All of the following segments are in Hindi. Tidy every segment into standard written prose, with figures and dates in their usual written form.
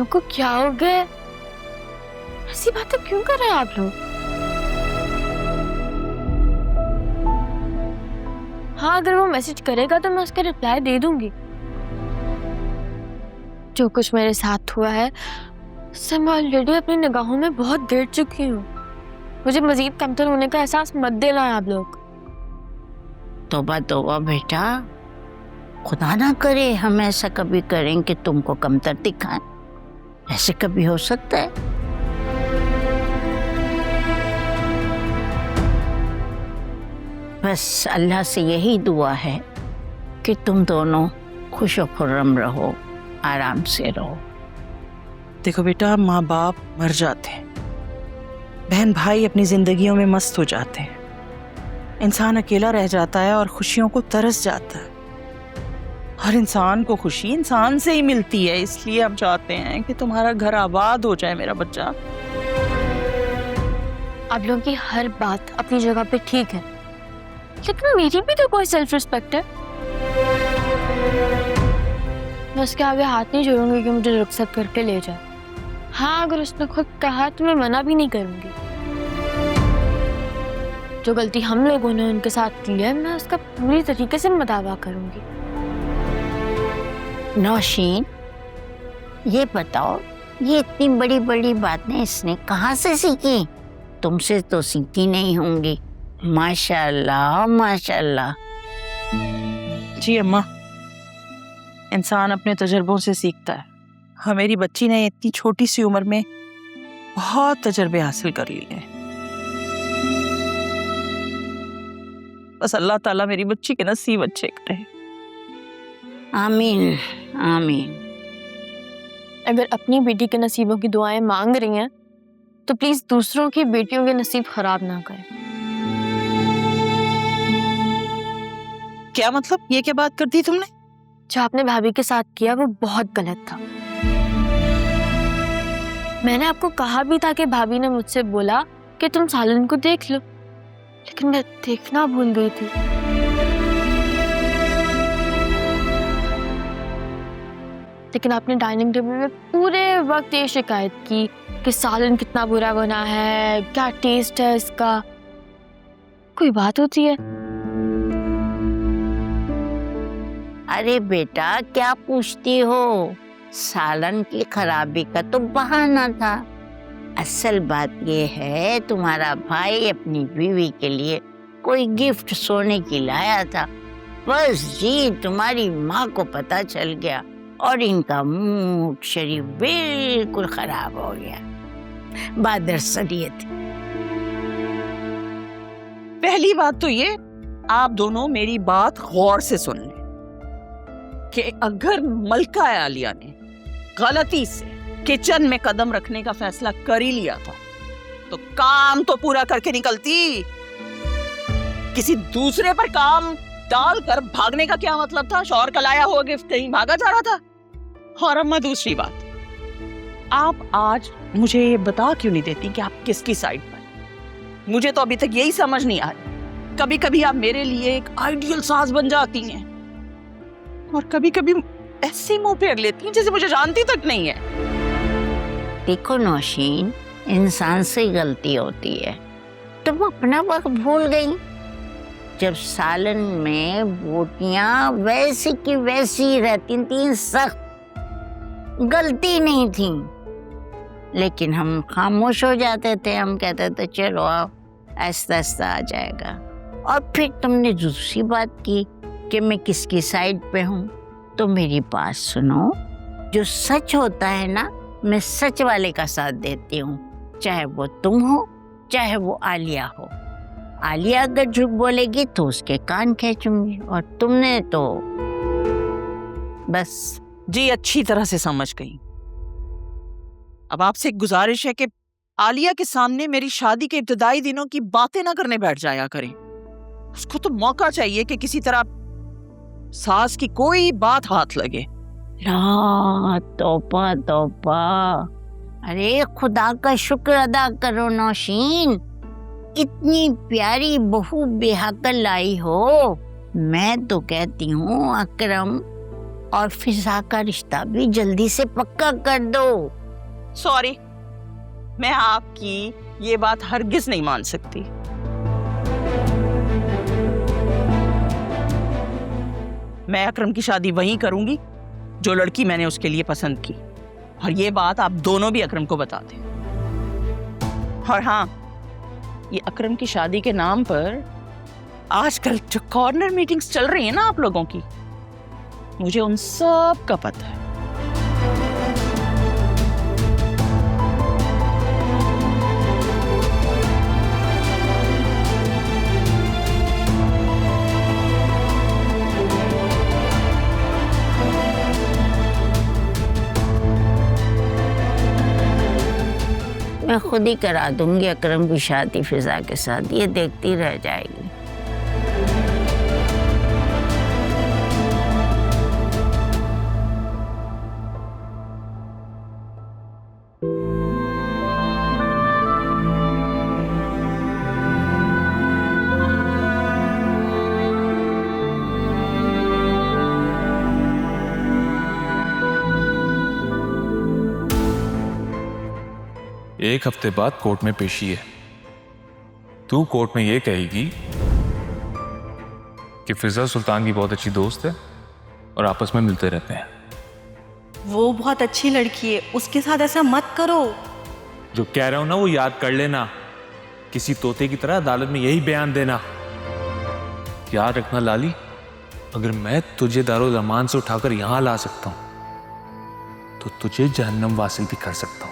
लोग को क्या हो गया? ऐसी बातें क्यों कर रहे हैं आप लोग? हाँ, अगर वो मैसेज करेगा तो मैं उसका रिप्लाई दे दूंगी। जो कुछ मेरे साथ हुआ है उससे मैं ऑलरेडी अपनी निगाहों में बहुत गिर चुकी हूँ। मुझे मजीद कमतर होने का एहसास मत देना है आप लोग। तौबा तौबा बेटा, खुदा ना करे हम ऐसा कभी करें कि तुमको कमतर दिखाएं। ऐसे कभी हो सकता है? बस अल्लाह से यही दुआ है कि तुम दोनों खुश व खुर्रम रहो, आराम से रहो। देखो बेटा, माँ बाप मर जाते हैं, बहन भाई अपनी जिंदगियों में मस्त हो जाते हैं, इंसान अकेला रह जाता है और खुशियों को तरस जाता है। हर इंसान को खुशी इंसान से ही मिलती है, इसलिए हम चाहते हैं कि तुम्हारा घर आबाद हो जाए मेरा बच्चा। आप लोगों की हर बात अपनी जगह पे ठीक है, लेकिन मेरी भी तो कोई सेल्फ रिस्पेक्ट है। मैं उसके आगे हाथ नहीं जोड़ूंगी कि मुझे रुखसत करके ले जाए। हाँ, अगर उसने खुद कहा तो मैं मना भी नहीं करूंगी। जो गलती हम लोगों ने उनके साथ की है, मैं उसका पूरी तरीके से मदावा करूंगी। नौशीन, ये बताओ, ये इतनी बड़ी बड़ी बातें इसने कहाँ से सीखी? तुमसे तो सीखी नहीं होंगी। माशाल्लाह माशाल्लाह। जी अम्मा, इंसान अपने तजर्बों से सीखता है। हाँ, मेरी बच्ची ने इतनी छोटी सी उम्र में बहुत तजर्बे हासिल कर लिए हैं। बस अल्लाह ताला मेरी बच्ची के नसीब अच्छे करे। आमीन आमीन। अगर अपनी बेटी के नसीबों की दुआएं मांग रही हैं तो प्लीज दूसरों की बेटियों के नसीब खराब ना करें। क्या मतलब? ये क्या बात कर दी तुमने? जो आपने भाभी के साथ किया वो बहुत गलत था। मैंने आपको कहा भी था कि भाभी ने मुझसे बोला कि तुम सालन को देख लो, लेकिन मैं देखना भूल गई थी। लेकिन आपने डाइनिंग टेबल में पूरे वक्त ये शिकायत की कि सालन कितना बुरा बना है, क्या टेस्ट है इसका। कोई बात होती है? अरे बेटा, क्या पूछती हो? सालन की खराबी का तो बहाना था। असल बात ये है, तुम्हारा भाई अपनी बीवी के लिए कोई गिफ्ट सोने की लाया था। बस जी, तुम्हारी माँ को पता चल गया और इनका मूड शरीफ बिल्कुल खराब हो गया। बात दरअसल ये थी। पहली बात तो ये, आप दोनों मेरी बात गौर से सुन लें कि अगर मलका आलिया ने गलती से किचन में कदम रखने का फैसला कर ही लिया था तो काम तो पूरा करके निकलती। किसी दूसरे पर काम डालकर भागने का क्या मतलब था? शौहर का लाया हुआ गिफ्ट कहीं भागा जा रहा था। और अम्मा, दूसरी बात, आप आज मुझे ये बता क्यों नहीं देती कि आप किसकी साइड पर? मुझे तो अभी तक यही समझ नहीं आ रही। कभी कभी आप मेरे लिए एक आइडियल सास बन जाती हैं और कभी कभी ऐसे मुंह फेर लेती हैं जैसे मुझे जानती तक नहीं है। देखो नौशीन, इंसान से गलती होती है। तुम अपना वक्त भूल गई जब सालन में बोटियां वैसी की वैसी रहती थी, सख्त, गलती नहीं थी। लेकिन हम खामोश हो जाते थे, हम कहते थे चलो आओ, आहिस्ता आहिस्ता आ जाएगा। और फिर तुमने दूसरी बात की कि मैं किसकी साइड पे हूँ। तो मेरी बात सुनो, जो सच होता है ना, मैं सच वाले का साथ देती हूँ, चाहे वो तुम हो चाहे वो आलिया हो। आलिया अगर झूठ बोलेगी तो उसके कान खींचूंगी, और तुमने तो बस। जी, अच्छी तरह से समझ गई। अब आपसे एक गुजारिश है कि आलिया के सामने मेरी शादी के इब्तिदाई दिनों की बातें ना करने बैठ जाया करें। उसको तो मौका चाहिए कि किसी तरह सास की कोई बात हाथ लगे। ला तौबा तौबा। अरे खुदा का शुक्र अदा करो नौशीन, इतनी प्यारी बहू बेहकल लाई हो। मैं तो कहती हूँ अकरम और फिजा का रिश्ता भी जल्दी से पक्का कर दो। सॉरी, मैं आपकी ये बात हरगिज नहीं मान सकती। मैं अकरम की शादी वहीं करूंगी जो लड़की मैंने उसके लिए पसंद की, और ये बात आप दोनों भी अकरम को बता दें। और हाँ, ये अकरम की शादी के नाम पर आजकल जो कॉर्नर मीटिंग्स चल रही है ना आप लोगों की, मुझे उन सब का पता है। मैं खुद ही करा दूंगी अकरम की शादी फिजा के साथ, ये देखती रह जाएगी। एक हफ्ते बाद कोर्ट में पेशी है। तू कोर्ट में ये कहेगी कि फिजा सुल्तान की बहुत अच्छी दोस्त है और आपस में मिलते रहते हैं। वो बहुत अच्छी लड़की है, उसके साथ ऐसा मत करो। जो कह रहा हूं ना वो याद कर लेना, किसी तोते की तरह अदालत में यही बयान देना। याद रखना लाली, अगर मैं तुझे दारुल अमान से उठाकर यहां ला सकता हूं तो तुझे जहन्नम वासिल भी कर सकता हूं,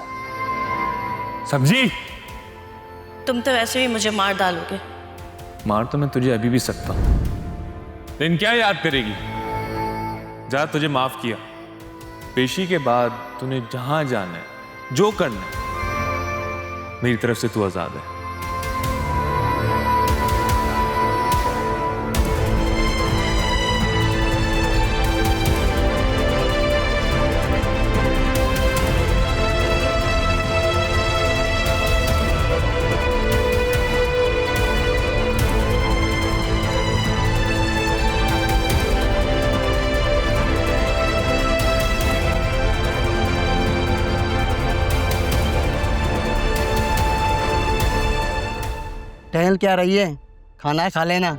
समझी? तुम तो वैसे भी मुझे मार डालोगे। मार तो मैं तुझे अभी भी सकता हूं, लेकिन क्या याद करेगी? जा, तुझे माफ किया। पेशी के बाद तूने जहां जाना है, जो करना है, मेरी तरफ से तू आजाद है। टहल क्या रही है? खाना है, खा लेना।